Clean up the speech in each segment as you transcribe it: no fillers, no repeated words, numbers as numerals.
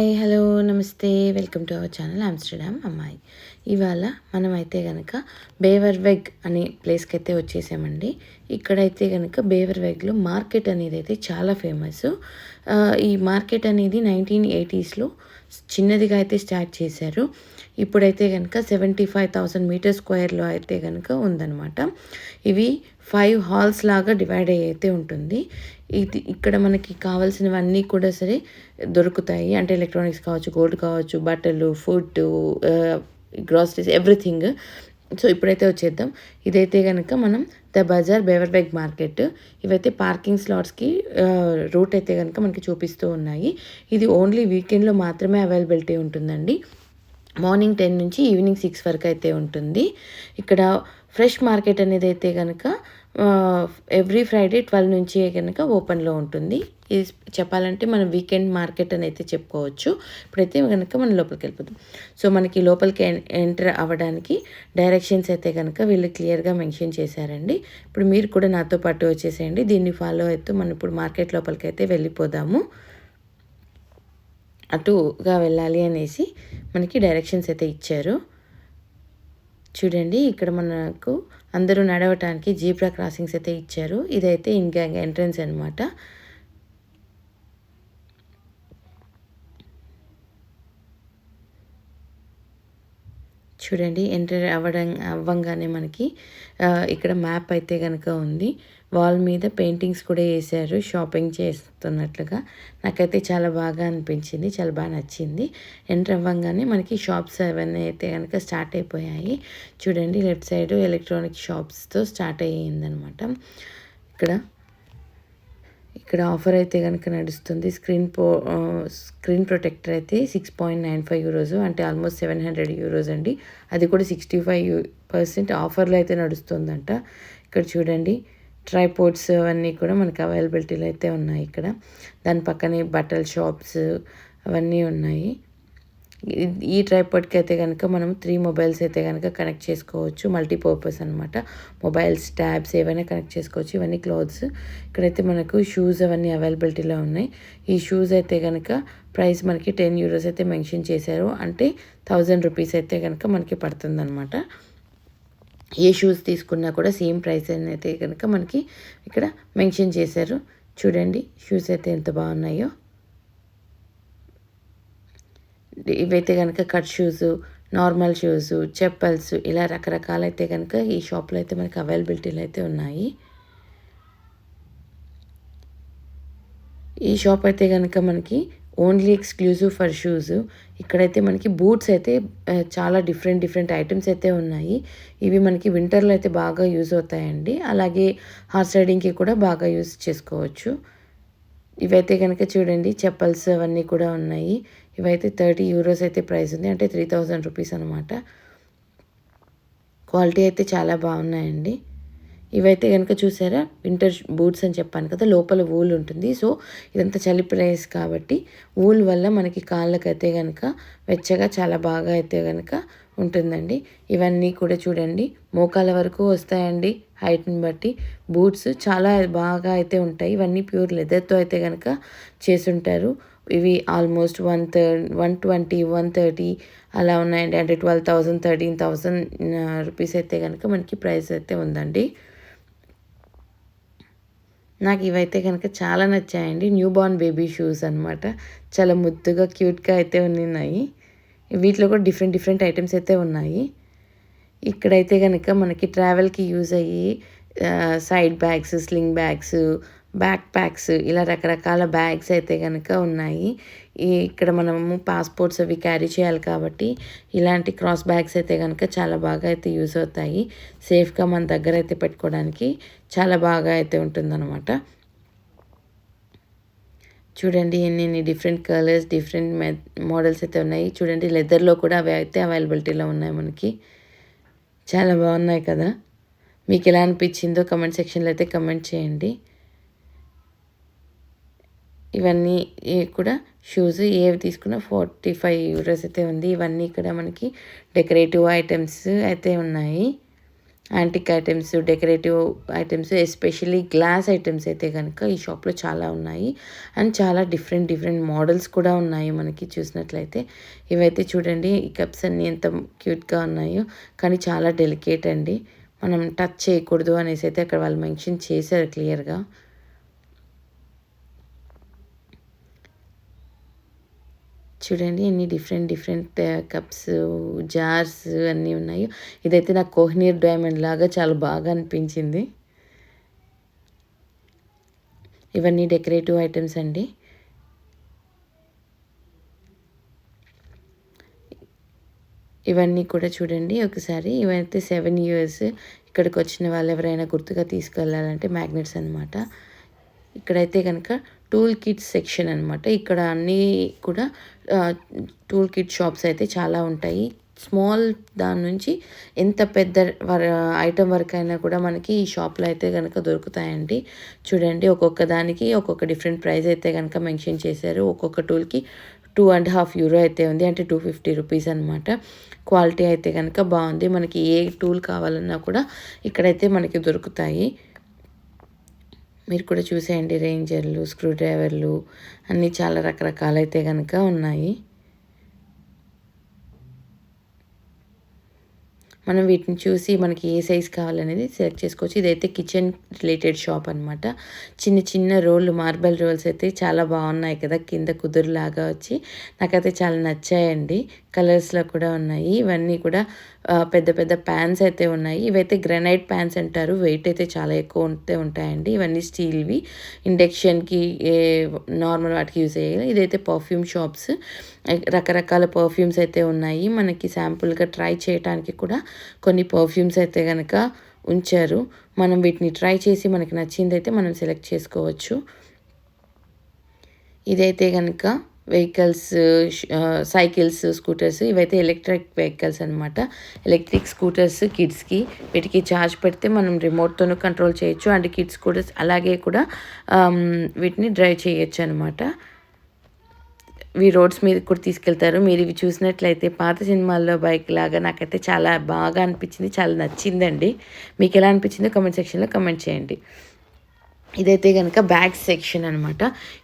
Hi hello నమస్తే welcome to our channel Amsterdam అమ్మాయి. ఇవాళ మనమైతే కనుక బేవర్వెగ్ అనే ప్లేస్కి అయితే వచ్చేసామండి. ఇక్కడైతే కనుక బేవర్వెగ్లో మార్కెట్ అనేది అయితే చాలా ఫేమస్. ఈ మార్కెట్ అనేది 1980స్లో చిన్నదిగా అయితే స్టార్ట్ చేశారు. ఇప్పుడైతే కనుక 75,000 మీటర్ స్క్వేర్లో అయితే కనుక ఉందన్నమాట. ఇవి 5 హాల్స్ లాగా డివైడ్ అయ్యి అయితే ఉంటుంది. ఇక్కడ మనకి కావాల్సినవన్నీ కూడా సరే దొరుకుతాయి. అంటే ఎలక్ట్రానిక్స్ కావచ్చు, గోల్డ్ కావచ్చు, బట్టలు, ఫుడ్డు, గ్రాసరీస్, ఎవ్రీథింగ్. సో ఇప్పుడైతే వచ్చేద్దాం. ఇదైతే కనుక మనం ద బజార్ బేవర్వెగ్ మార్కెట్. ఇవైతే పార్కింగ్ స్లాట్స్కి రూట్ అయితే కనుక మనకి చూపిస్తూ ఉన్నాయి. ఇది ఓన్లీ వీకెండ్లో మాత్రమే అవైలబిలిటీ ఉంటుందండి. మార్నింగ్ 10 నుంచి ఈవినింగ్ 6 వరకు అయితే ఉంటుంది. ఇక్కడ ఫ్రెష్ మార్కెట్ అనేది అయితే కనుక ఎవ్రీ ఫ్రైడే 12 నుంచి కనుక ఓపెన్లో ఉంటుంది. ఇది చెప్పాలంటే మనం వీకెండ్ మార్కెట్ అని అయితే చెప్పుకోవచ్చు. ఇప్పుడైతే కనుక మనం లోపలికి వెళ్ళిపోతాం. సో మనకి లోపలికి ఎంటర్ అవ్వడానికి డైరెక్షన్స్ అయితే కనుక వీళ్ళు క్లియర్గా మెన్షన్ చేశారండి. ఇప్పుడు మీరు కూడా నాతో పాటు వచ్చేసేయండి. దీన్ని ఫాలో అవుతూ మనం ఇప్పుడు మార్కెట్ లోపలికి అయితే వెళ్ళిపోదాము. అటుగా వెళ్ళాలి అనేసి మనకి డైరెక్షన్స్ అయితే ఇచ్చారు. చూడండి, ఇక్కడ మనకు అందరూ నడవటానికి జీబ్రా క్రాసింగ్స్ అయితే ఇచ్చారు. ఇదైతే ఇంకా ఎంట్రన్స్ అనమాట. చూడండి, ఎంటర్ అవ్వంగానే మనకి ఇక్కడ మ్యాప్ అయితే కనుక ఉంది. వాల్ మీద పెయింటింగ్స్ కూడా వేశారు షాపింగ్ చేస్తున్నట్లుగా. నాకైతే చాలా బాగా అనిపించింది, చాలా బాగా నచ్చింది. ఎంటర్ అవ్వంగానే మనకి షాప్స్ అవన్నీ అయితే కనుక స్టార్ట్ అయిపోయాయి. చూడండి, లెఫ్ట్ సైడ్ ఎలక్ట్రానిక్ షాప్స్తో స్టార్ట్ అయ్యిందనమాట. ఇక్కడ ఆఫర్ అయితే కనుక నడుస్తుంది. స్క్రీన్ ప్రొటెక్టర్ అయితే 6.95 యూరోస్, అంటే ఆల్మోస్ట్ 700 యూరోస్ అండి. అది కూడా 65% ఆఫర్లో అయితే నడుస్తుందంట. ఇక్కడ చూడండి, ట్రైపోర్డ్స్ అవన్నీ కూడా మనకి అవైలబిలిటీలో అయితే ఉన్నాయి. ఇక్కడ దాని పక్కనే బట్టల షాప్స్ అవన్నీ ఉన్నాయి. ఈ ట్రైపాడ్కి అయితే కనుక మనం 3 మొబైల్స్ అయితే కనుక కనెక్ట్ చేసుకోవచ్చు. మల్టీపర్పస్ అనమాట. మొబైల్స్, ట్యాబ్స్ ఏవైనా కనెక్ట్ చేసుకోవచ్చు. ఇవన్నీ క్లోత్స్. ఇక్కడైతే మనకు షూస్ అవన్నీ అవైలబిలిటీలో ఉన్నాయి. ఈ షూస్ అయితే కనుక ప్రైస్ మనకి 10 యూరోస్ అయితే మెన్షన్ చేశారు. అంటే 1000 రూపీస్ అయితే కనుక మనకి పడుతుందన్నమాట. ఏ షూస్ తీసుకున్నా కూడా సేమ్ ప్రైస్ అయితే కనుక మనకి ఇక్కడ మెన్షన్ చేశారు. చూడండి, షూస్ అయితే ఎంత బాగున్నాయో. ఇవైతే కనుక cut shoes, normal shoes, chappals, ఇలా రకరకాలైతే కనుక ఈ షాప్లో అయితే మనకి అవైలబిలిటీలో అయితే ఉన్నాయి. ఈ షాప్ అయితే కనుక మనకి ఓన్లీ ఎక్స్క్లూజివ్ ఫర్ షూస్. ఇక్కడైతే మనకి బూట్స్ అయితే చాలా డిఫరెంట్ ఐటమ్స్ అయితే ఉన్నాయి. ఇవి మనకి వింటర్లో అయితే బాగా యూజ్ అవుతాయండి. అలాగే హార్స్ రైడింగ్కి కూడా బాగా యూజ్ చేసుకోవచ్చు. ఇవైతే కనుక చూడండి, చెప్పల్స్ అవన్నీ కూడా ఉన్నాయి. ఇవైతే 30 యూరోస్ అయితే ప్రైస్ ఉంది, అంటే 3000 రూపీస్ అనమాట. క్వాలిటీ అయితే చాలా బాగున్నాయండి. ఇవైతే కనుక చూసారా, వింటర్ బూట్స్ అని చెప్పాను కదా, లోపల వూల్ ఉంటుంది. సో ఇదంతా చలి ప్లేస్ కాబట్టి వూల్ వల్ల మనకి కాళ్ళకైతే కనుక వెచ్చగా చాలా బాగా అయితే కనుక ఉంటుందండి. ఇవన్నీ కూడా చూడండి, మోకాల వరకు వస్తాయండి హైట్ని బట్టి. బూట్స్ చాలా బాగా అయితే ఉంటాయి. ఇవన్నీ ప్యూర్ లెదర్తో అయితే కనుక చేసుంటారు. ఇవి ఆల్మోస్ట్ 120, 130 అలా ఉన్నాయండి. అంటే 12,000, 13,000 రూపీస్ అయితే కనుక మనకి ప్రైస్ అయితే ఉందండి. నాకు ఇవైతే కనుక చాలా నచ్చాయండి. న్యూ బార్న్ బేబీ షూస్ అనమాట. చాలా ముద్దుగా క్యూట్గా అయితే ఉన్నాయి. వీటిలో కూడా డిఫరెంట్ ఐటమ్స్ అయితే ఉన్నాయి. ఇక్కడైతే కనుక మనకి ట్రావెల్కి యూజ్ అయ్యి side bags, sling bags, back packs, ఇలా రకరకాల బ్యాగ్స్ అయితే కనుక ఉన్నాయి. ఇక్కడ మనము పాస్పోర్ట్స్ అవి క్యారీ చేయాలి కాబట్టి ఇలాంటి క్రాస్ బ్యాగ్స్ అయితే కనుక చాలా బాగా అయితే యూజ్ అవుతాయి. సేఫ్గా మన దగ్గర అయితే పెట్టుకోవడానికి చాలా బాగా అయితే ఉంటుందన్నమాట. చూడండి, ఎన్ని డిఫరెంట్ కలర్స్, డిఫరెంట్ మోడల్స్ అయితే ఉన్నాయి. చూడండి, లెదర్లో కూడా అవి అయితే అవైలబిలిటీలో ఉన్నాయి మనకి. చాలా బాగున్నాయి కదా. మీకు ఎలా అనిపించిందో కమెంట్ సెక్షన్లో అయితే కమెంట్ చేయండి. ఇవన్నీ కూడా షూస్ ఏవి తీసుకున్నా 45 యూరోస్ అయితే ఉంది. ఇవన్నీ ఇక్కడ మనకి డెకరేటివ్ ఐటమ్స్ అయితే ఉన్నాయి. Antique items, decorative items, especially glass items అయితే కనుక ఈ షాప్లో చాలా ఉన్నాయి. అండ్ చాలా డిఫరెంట్ డిఫరెంట్ మోడల్స్ కూడా ఉన్నాయి మనకి చూసినట్లయితే. ఇవైతే చూడండి, ఈ కప్స్ అన్నీ ఎంత క్యూట్గా ఉన్నాయో, కానీ చాలా డెలికేట్ అండి. మనం టచ్ చేయకూడదు అనేసి అయితే అక్కడ వాళ్ళు మెన్షన్ చేశారు క్లియర్గా. చూడండి ఎన్ని డిఫరెంట్ డిఫరెంట్ కప్స్, జార్స్ అన్నీ ఉన్నాయో. ఇదైతే నాకు కోహినూర్ డైమండ్ లాగా చాలా బాగా అనిపించింది. ఇవన్నీ డెకరేటివ్ ఐటమ్స్ అండి. ఇవన్నీ కూడా చూడండి ఒకసారి. ఇవైతే 7 ఇయర్స్ ఇక్కడికి వచ్చిన వాళ్ళు ఎవరైనా గుర్తుగా తీసుకెళ్ళాలంటే మ్యాగ్నెట్స్ అనమాట. ఇక్కడైతే కనుక టూల్ కిట్స్ సెక్షన్ అనమాట. ఇక్కడ అన్నీ కూడా టూల్ కిట్ షాప్స్ అయితే చాలా ఉంటాయి. స్మాల్ దాని నుంచి ఎంత పెద్ద ఐటమ్ వరకు అయినా కూడా మనకి ఈ షాప్లో అయితే కనుక దొరుకుతాయండి. చూడండి, ఒక్కొక్క దానికి ఒక్కొక్క డిఫరెంట్ ప్రైస్ అయితే కనుక మెన్షన్ చేశారు. ఒక్కొక్క టూల్కి 2.5 euro అయితే ఉంది, అంటే 250 రూపీస్ అనమాట. క్వాలిటీ అయితే కనుక బాగుంది. మనకి ఏ టూల్ కావాలన్నా కూడా ఇక్కడైతే మనకి దొరుకుతాయి. మీరు కూడా చూసేయండి, రేంజర్లు, స్క్రూ డ్రైవర్లు అన్నీ చాలా రకరకాలైతే కనుక ఉన్నాయి. మనం వీటిని చూసి మనకి ఏ సైజ్ కావాలనేది సెలెక్ట్ చేసుకోవచ్చు. ఇదైతే కిచెన్ రిలేటెడ్ షాప్ అనమాట. చిన్న చిన్న రోళ్ళు, మార్బల్ రోల్స్ అయితే చాలా బాగున్నాయి కదా, కింద కుదురులాగా వచ్చి నాకైతే చాలా నచ్చాయండి. కలర్స్లో కూడా ఉన్నాయి. ఇవన్నీ కూడా పెద్ద పెద్ద ప్యాన్స్ అయితే ఉన్నాయి. ఇవైతే గ్రానైట్ ప్యాన్స్ అంటారు. వెయిట్ అయితే చాలా ఎక్కువ ఉంటాయండి. ఇవన్నీ స్టీల్వి, ఇండక్షన్కి, నార్మల్ వాటికి యూజ్ అయ్యాయి. ఇదైతే పర్ఫ్యూమ్ షాప్స్. రకరకాల పర్ఫ్యూమ్స్ అయితే ఉన్నాయి. మనకి శాంపుల్గా ట్రై చేయడానికి కూడా కొన్ని పర్ఫ్యూమ్స్ అయితే కనుక ఉంచారు. మనం వీటిని ట్రై చేసి మనకి నచ్చిందైతే మనం సెలెక్ట్ చేసుకోవచ్చు. ఇదైతే కనుక వెహికల్స్, సైకిల్స్, స్కూటర్స్. ఇవైతే ఎలక్ట్రిక్ వెహికల్స్ అనమాట. ఎలక్ట్రిక్ స్కూటర్స్ కిడ్స్కి. వీటికి ఛార్జ్ పెడితే మనం రిమోట్తోనూ కంట్రోల్ చేయొచ్చు. అండ్ కిడ్స్ స్కూటర్స్ అలాగే కూడా వీటిని డ్రైవ్ చేయొచ్చు అనమాట. ఇవి రోడ్స్ మీద కూడా తీసుకెళ్తారు. మీరు ఇవి చూసినట్లయితే పాత సినిమాల్లో బైక్ లాగా నాకైతే చాలా బాగా అనిపించింది, చాలా నచ్చిందండి. మీకు ఎలా అనిపించిందో కామెంట్ సెక్షన్లో కామెంట్ చేయండి. ఇదైతే కనుక బ్యాగ్స్ సెక్షన్ అనమాట.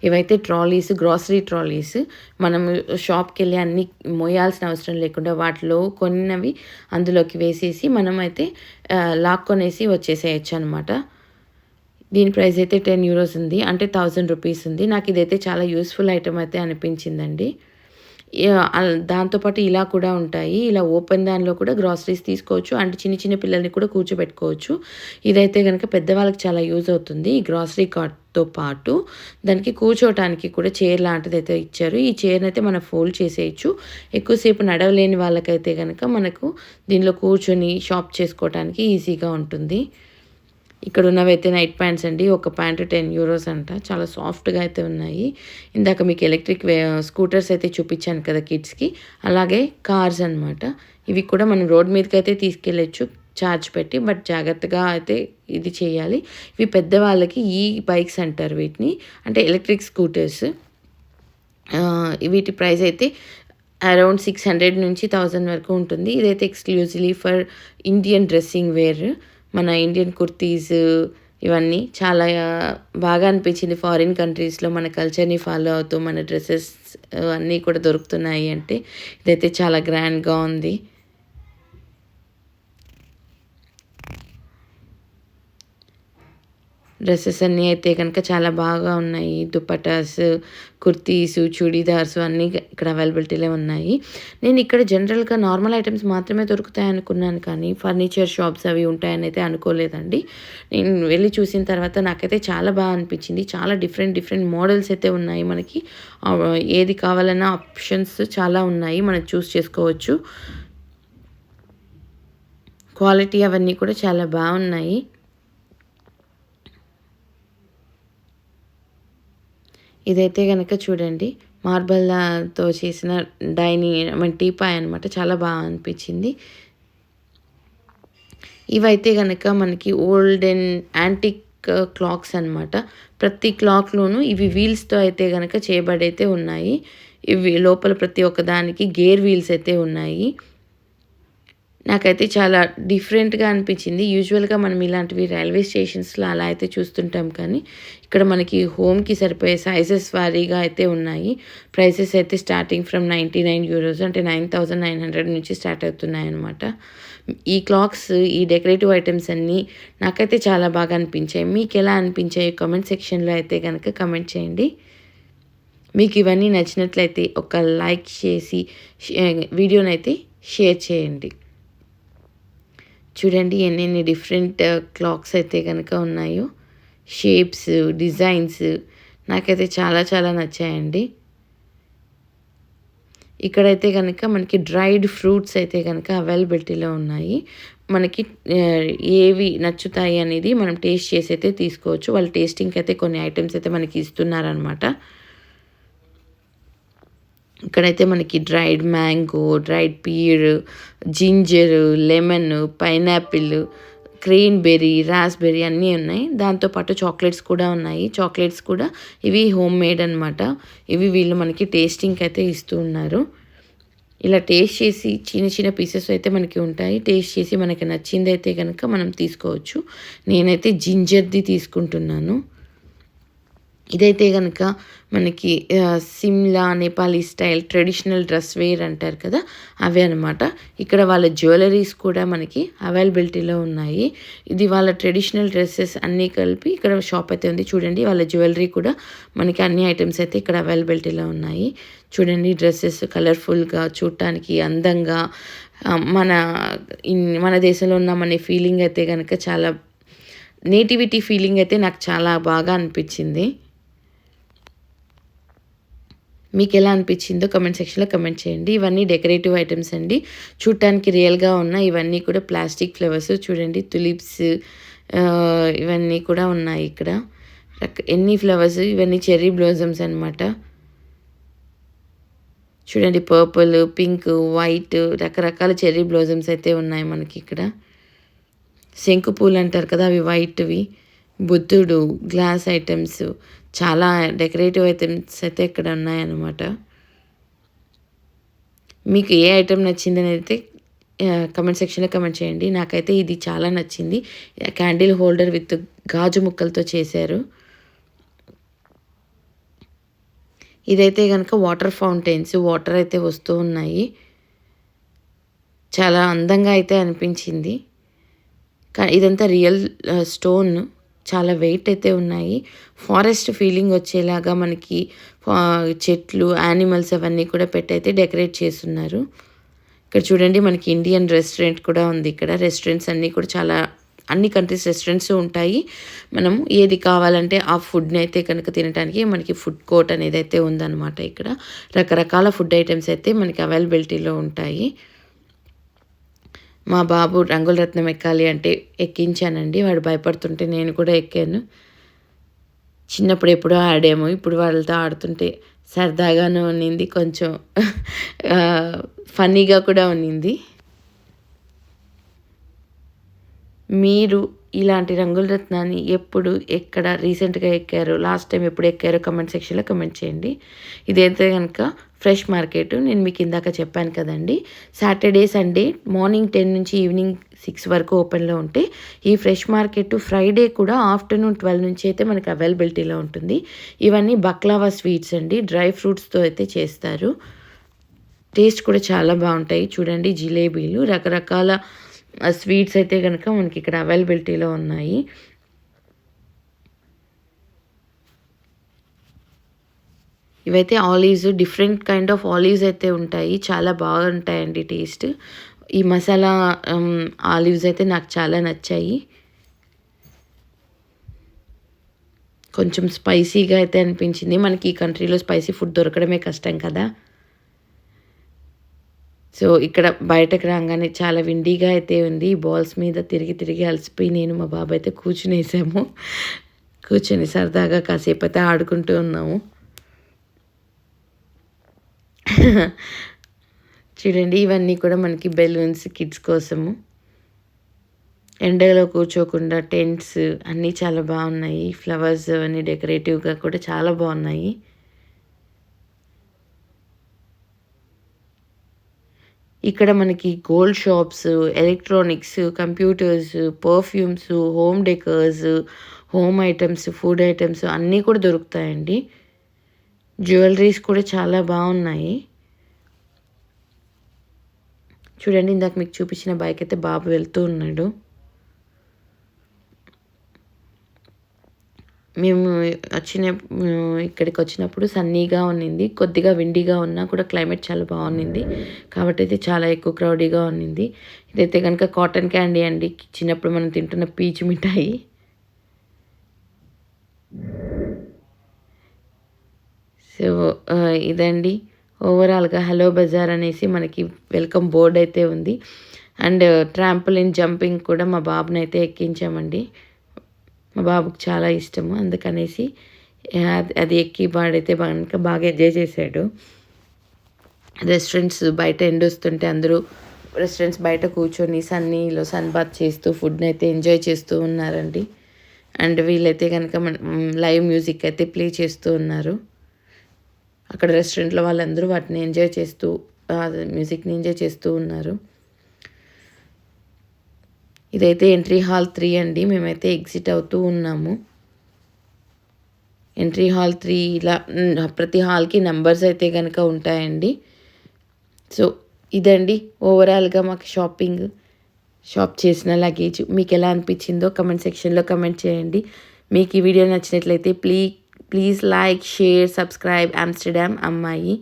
ఇవైతే ట్రాలీస్, గ్రాసరీ ట్రాలీస్. మనం షాప్కి వెళ్ళి అన్నీ మోయాల్సిన అవసరం లేకుండా వాటిలో కొన్నవి అందులోకి వేసేసి మనమైతే లాక్కొనేసి వచ్చేసేయచ్చు అనమాట. దీని ప్రైస్ అయితే 10 euros ఉంది, అంటే 1000 రూపీస్ ఉంది. నాకు ఇదైతే చాలా యూస్ఫుల్ ఐటమ్ అయితే అనిపించిందండి. దాంతోపాటు ఇలా కూడా ఉంటాయి. ఇలా ఓపెన్ దానిలో కూడా గ్రాసరీస్ తీసుకోవచ్చు. అంటే చిన్న చిన్న పిల్లల్ని కూడా కూర్చోబెట్టుకోవచ్చు. ఇదైతే కనుక పెద్దవాళ్ళకి చాలా యూజ్ అవుతుంది. ఈ గ్రాసరీ కార్ట్తో పాటు దానికి కూర్చోవటానికి కూడా చైర్ లాంటిది అయితే ఇచ్చారు. ఈ చైర్ని అయితే మనం ఫోల్డ్ చేసేయచ్చు. ఎక్కువసేపు నడవలేని వాళ్ళకైతే కనుక మనకు దీనిలో కూర్చొని షాప్ చేసుకోవటానికి ఈజీగా ఉంటుంది. ఇక్కడ ఉన్నవైతే నైట్ ప్యాంట్స్ అండి. ఒక ప్యాంటు 10 euros అంట. చాలా సాఫ్ట్గా అయితే ఉన్నాయి. ఇందాక మీకు ఎలక్ట్రిక్ స్కూటర్స్ అయితే చూపించాను కదా కిడ్స్కి, అలాగే కార్స్ అనమాట. ఇవి కూడా మనం రోడ్ మీదకి అయితే తీసుకెళ్ళచ్చు ఛార్జ్ పెట్టి, బట్ జాగ్రత్తగా అయితే ఇది చేయాలి. ఇవి పెద్దవాళ్ళకి ఈ బైక్స్ అంటారు వీటిని, అంటే ఎలక్ట్రిక్ స్కూటర్స్. వీటి ప్రైస్ అయితే అరౌండ్ 600 నుంచి 1000 వరకు ఉంటుంది. ఇదైతే exclusively for Indian dressing wear. మన ఇండియన్ కుర్తీస్ ఇవన్నీ చాలా బాగా అనిపించింది. ఫారిన్ కంట్రీస్లో మన కల్చర్ని ఫాలో అవుతూ మన డ్రెస్సెస్ అన్నీ కూడా దొరుకుతున్నాయి అంటే ఇదైతే చాలా గ్రాండ్గా ఉంది. డ్రెస్సెస్ అన్నీ అయితే కనుక చాలా బాగా ఉన్నాయి. దుపటాస్, కుర్తీస్, చుడీదార్స్ అన్నీ ఇక్కడ అవైలబిలిటీలో ఉన్నాయి. నేను ఇక్కడ జనరల్గా నార్మల్ ఐటమ్స్ మాత్రమే దొరుకుతాయి అనుకున్నాను, కానీ ఫర్నిచర్ షాప్స్ అవి ఉంటాయని అయితే అనుకోలేదండి. నేను వెళ్ళి చూసిన తర్వాత నాకైతే చాలా బాగా అనిపించింది. చాలా డిఫరెంట్ మోడల్స్ అయితే ఉన్నాయి. మనకి ఏది కావాలన్నా ఆప్షన్స్ చాలా ఉన్నాయి, మనం చూస్ చేసుకోవచ్చు. క్వాలిటీ అవన్నీ కూడా చాలా బాగున్నాయి. ఇదైతే కనుక చూడండి, మార్బల్తో చేసిన టీపాయ్ అనమాట. చాలా బాగా అనిపించింది. ఇవైతే కనుక మనకి ఓల్డెన్ యాంటిక్ క్లాక్స్ అనమాట. ప్రతి క్లాక్లోనూ ఇవి వీల్స్తో అయితే కనుక చేయబడైతే ఉన్నాయి. ఇవి లోపల ప్రతి ఒక్క దానికి గేర్ వీల్స్ అయితే ఉన్నాయి. నాకైతే చాలా డిఫరెంట్‌గా అనిపించింది. యూజువల్‌గా మనం ఇలాంటివి రైల్వే స్టేషన్స్‌లో అలా అయితే చూస్తుంటాం కానీ, ఇక్కడ మనకి హోమ్‌కి సరిపోయే సైజెస్ వారీగా అయితే ఉన్నాయి. ప్రైసెస్ అయితే స్టార్టింగ్ ఫ్రమ్ €99 అంటే 9,900 నుంచి స్టార్ట్ అవుతున్నాయన్నమాట. ఈ క్లాక్స్, ఈ డెకరేటివ్ ఐటెమ్స్ అన్నీ నాకైతే చాలా బాగా అనిపించాయి. మీకెలా అనిపించాయి? కామెంట్ సెక్షన్‌లో అయితే గనక కామెంట్ చేయండి. మీకు ఇవన్నీ నచ్చినట్లయితే ఒక లైక్ చేసి వీడియోనైతే షేర్ చేయండి. చూడండి ఎన్నెన్ని డిఫరెంట్ క్లాక్స్ అయితే కనుక ఉన్నాయో. షేప్స్, డిజైన్స్ నాకైతే చాలా చాలా నచ్చాయండి. ఇక్కడైతే కనుక మనకి డ్రైడ్ ఫ్రూట్స్ అయితే కనుక అవైలబిలిటీలో ఉన్నాయి. మనకి ఏవి నచ్చుతాయి అనేది మనం టేస్ట్ చేసి అయితే తీసుకోవచ్చు. వాళ్ళు టేస్టింగ్కి అయితే కొన్ని ఐటమ్స్ అయితే మనకి ఇస్తున్నారనమాట. ఇక్కడైతే మనకి dried mango, dried pear, ginger, lemon, pineapple, cranberry, raspberry అన్నీ ఉన్నాయి. దాంతోపాటు చాక్లెట్స్ కూడా ఉన్నాయి. చాక్లెట్స్ కూడా ఇవి హోమ్ మేడ్ అనమాట. ఇవి వీళ్ళు మనకి టేస్టింగ్‌కి అయితే ఇస్తూ ఉన్నారు. ఇలా టేస్ట్ చేసి చిన్న చిన్న పీసెస్ అయితే మనకి ఉంటాయి. టేస్ట్ చేసి మనకి నచ్చిందైతే గనక మనం తీసుకోవచ్చు. నేనైతే జింజర్‌ది తీసుకుంటున్నాను. ఇదైతే గనక మనకి Shimla Nepali style traditional dress wear అంటారు కదా! అవే అనమాట. ఇక్కడ వాళ్ళ జ్యువెలరీస్ కూడా మనకి అవైలబిలిటీలో ఉన్నాయి. ఇది వాళ్ళ ట్రెడిషనల్ డ్రెసెస్ అన్నీ కలిపి ఇక్కడ షాప్ అయితే ఉంది. చూడండి వాళ్ళ జ్యువెలరీ కూడా మనకి అన్ని ఐటెమ్స్ అయితే ఇక్కడ అవైలబిలిటీలో ఉన్నాయి. చూడండి డ్రెసెస్ కలర్‌ఫుల్‌గా చూడటానికి అందంగా మన మన దేశంలో ఉన్నామనే ఫీలింగ్ అయితే గనక చాలా నేటివిటీ ఫీలింగ్ అయితే నాకు చాలా బాగా అనిపించింది. మీకెలా అనిపించిందో కామెంట్ సెక్షన్‌లో కామెంట్ చేయండి. ఇవన్నీ డెకరేటివ్ ఐటెమ్స్ అండి. చూడటానికి రియల్‌గా ఉన్నాయి. ఇవన్నీ కూడా ప్లాస్టిక్ ఫ్లవర్స్ చూడండి తులిప్స్ ఇవన్నీ కూడా ఉన్నాయి ఇక్కడ. ఎన్ని ఫ్లవర్స్ ఇవన్నీ చెర్రీ బ్లాసమ్స్ అనమాట. చూడండి పర్పుల్, పింక్, వైట్ రకరకాల చెర్రీ బ్లాసమ్స్ అయితే ఉన్నాయి మనకి ఇక్కడ. శంకు పూలు అంటారు కదా! అవి వైట్‌వి. బుద్ధుడు, గ్లాస్ ఐటెమ్స్ చాలా డెకరేటివ్ ఐటెమ్స్ అయితే ఇక్కడ ఉన్నాయన్నమాట. మీకు ఏ ఐటెమ్ నచ్చిందని అయితే కామెంట్ సెక్షన్‌లో కామెంట్ చేయండి. నాకైతే ఇది చాలా నచ్చింది. క్యాండిల్ హోల్డర్ విత్ గాజు ముక్కలతో చేశారు. ఇదైతే గనక వాటర్ ఫౌంటైన్స్ వాటర్ అయితే వస్తూ ఉన్నాయి. చాలా అందంగా అయితే అనిపించింది. ఇదంతా రియల్ స్టోన్ చాలా వెయిట్ అయితే ఉన్నాయి. ఫారెస్ట్ ఫీలింగ్ వచ్చేలాగా మనకి చెట్లు, యానిమల్స్ అవన్నీ కూడా పెట్టయితే డెకరేట్ చేసున్నారు. ఇక్కడ చూడండి మనకి ఇండియన్ రెస్టారెంట్ కూడా ఉంది ఇక్కడ. రెస్టారెంట్స్ అన్నీ కూడా చాలా అన్ని కంట్రీస్ రెస్టారెంట్స్ ఉంటాయి. మనము ఏది కావాలంటే ఆ ఫుడ్‌ని అయితే కనుక తినడానికి మనకి ఫుడ్ కోర్ట్ అనేది అయితే ఉందన్నమాట ఇక్కడ. రకరకాల ఫుడ్ ఐటెమ్స్ అయితే మనకి అవైలబిలిటీలో ఉంటాయి. మా బాబు రంగుల రత్నం ఎక్కాలి అంటే ఎక్కించానండి. వాడు భయపడుతుంటే నేను కూడా ఎక్కాను. చిన్నప్పుడు ఎప్పుడో ఆడాము. ఇప్పుడు వాళ్ళతో ఆడుతుంటే సరదాగాను ఉన్నింది. కొంచెం ఫన్నీగా కూడా ఉన్నింది. మీరు ఇలాంటి రంగుల రత్నాన్ని ఎప్పుడు, ఎక్కడ రీసెంట్‌గా ఎక్కారో, లాస్ట్ టైం ఎప్పుడు ఎక్కారో కామెంట్ సెక్షన్‌లో కామెంట్ చేయండి. ఇదైతే గనక ఫ్రెష్ మార్కెట్. నేను మీకు ఇందాక చెప్పాను కదండీ! సాటర్డే, సండే మార్నింగ్ 10 నుంచి ఈవినింగ్ 6 వరకు ఓపెన్‌లో ఉంటే, ఈ ఫ్రెష్ మార్కెట్ ఫ్రైడే కూడా ఆఫ్టర్‌నూన్ 12 నుంచి అయితే మనకి అవైలబిలిటీలో ఉంటుంది. ఇవన్నీ బక్లావా స్వీట్స్ అండి. డ్రై ఫ్రూట్స్‌తో అయితే చేస్తారు. టేస్ట్ కూడా చాలా బావుంటాయి. చూడండి జిలేబీలు రకరకాల స్వీట్స్ అయితే గనక మనకి ఇక్కడ అవైలబిలిటీలో ఉన్నాయి. ఇవైతే olives different kind of olives అయితే ఉంటాయి. చాలా బాగుంటాయండి టేస్ట్. ఈ మసాలా ఆలివ్స్ అయితే నాకు చాలా నచ్చాయి. కొంచెం స్పైసీగా అయితే అనిపించింది. మనకి ఈ కంట్రీలో స్పైసీ ఫుడ్ దొరకడమే కష్టం కదా! సో, ఇక్కడ బయటకు రాంగానే చాలా విండీగా అయితే ఉంది. బాల్స్ మీద తిరిగి తిరిగి అలసిపోయి నేను మా బాబు అయితే కూర్చునేసాము. కూర్చొని సరదాగా కాసేపైతే ఆడుకుంటూ ఉన్నాము. చూడండి ఇవన్నీ కూడా మనకి బెలూన్స్ కిడ్స్ కోసము. ఎండలో కూర్చోకుండా టెంట్స్ అన్నీ చాలా బాగున్నాయి. ఫ్లవర్స్ అవన్నీ డెకరేటివ్‌గా కూడా చాలా బాగున్నాయి. ఇక్కడ మనకి gold shops, electronics, computers, perfumes, home decors, home items, food items అన్నీ కూడా దొరుకుతాయండి. జ్యువెలరీస్ కూడా చాలా బాగున్నాయి. చూడండి, ఇందాక మీకు చూపించిన బైక్ అయితే బాబు వెళ్తూ ఉన్నాడు. మేము ఇక్కడికి వచ్చినప్పుడు సన్నీగా ఉన్నింది. కొద్దిగా విండీగా ఉన్నా కూడా క్లైమేట్ చాలా బాగుంది. కాబట్టి అయితే చాలా ఎక్కువ క్రౌడీగా ఉన్నింది. ఇదైతే కనుక కాటన్ క్యాండీ అండి. చిన్నప్పుడు మనం తింటున్న పీచు మిఠాయి. సో ఇదండి ఓవరాల్గా హలో బజార్ అనేసి మనకి వెల్కమ్ బోర్డ్ అయితే ఉంది. అండ్ ట్రాంపోలిన్ జంపింగ్ కూడా మా బాబునైతే ఎక్కించామండి. మా బాబుకి చాలా ఇష్టము, అందుకనేసి అది ఎక్కి వాడైతే బాగా ఎంజాయ్ చేశాడు. రెస్టారెంట్స్ బయట ఎండొస్తుంటే అందరూ రెస్టారెంట్స్ బయట కూర్చొని సన్నీలో సన్ బాత్ చేస్తూ ఫుడ్ని అయితే ఎంజాయ్ చేస్తూ ఉన్నారండి. అండ్ వీళ్ళైతే కనుక లైవ్ మ్యూజిక్ అయితే ప్లే చేస్తూ ఉన్నారు. అక్కడ రెస్టారెంట్లో వాళ్ళందరూ వాటిని ఎంజాయ్ చేస్తూ మ్యూజిక్ని ఎంజాయ్ చేస్తూ ఉన్నారు. ఇదైతే ఎంట్రీ హాల్ 3 అండి. మేమైతే ఎగ్జిట్ అవుతూ ఉన్నాము. ఎంట్రీ హాల్ 3 ఇలా ప్రతి హాల్కి నెంబర్స్ అయితే కనుక ఉంటాయండి. సో ఇదండి ఓవరాల్గా మాకు షాప్ చేసిన లగేజ్ మీకు ఎలా అనిపించిందో కమెంట్ సెక్షన్లో కమెంట్ చేయండి. మీకు ఈ వీడియో నచ్చినట్లయితే please like, share, subscribe Amsterdam అమ్మాయి.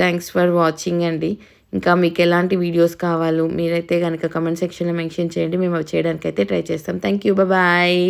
థ్యాంక్స్ ఫర్ వాచింగ్ అండి. ఇంకా మీకు ఎలాంటి వీడియోస్ కావాలో మీరైతే కనుక కమెంట్ సెక్షన్లో మెన్షన్ చేయండి. మేము అవి చేయడానికైతే ట్రై చేస్తాం. Thank you, bye.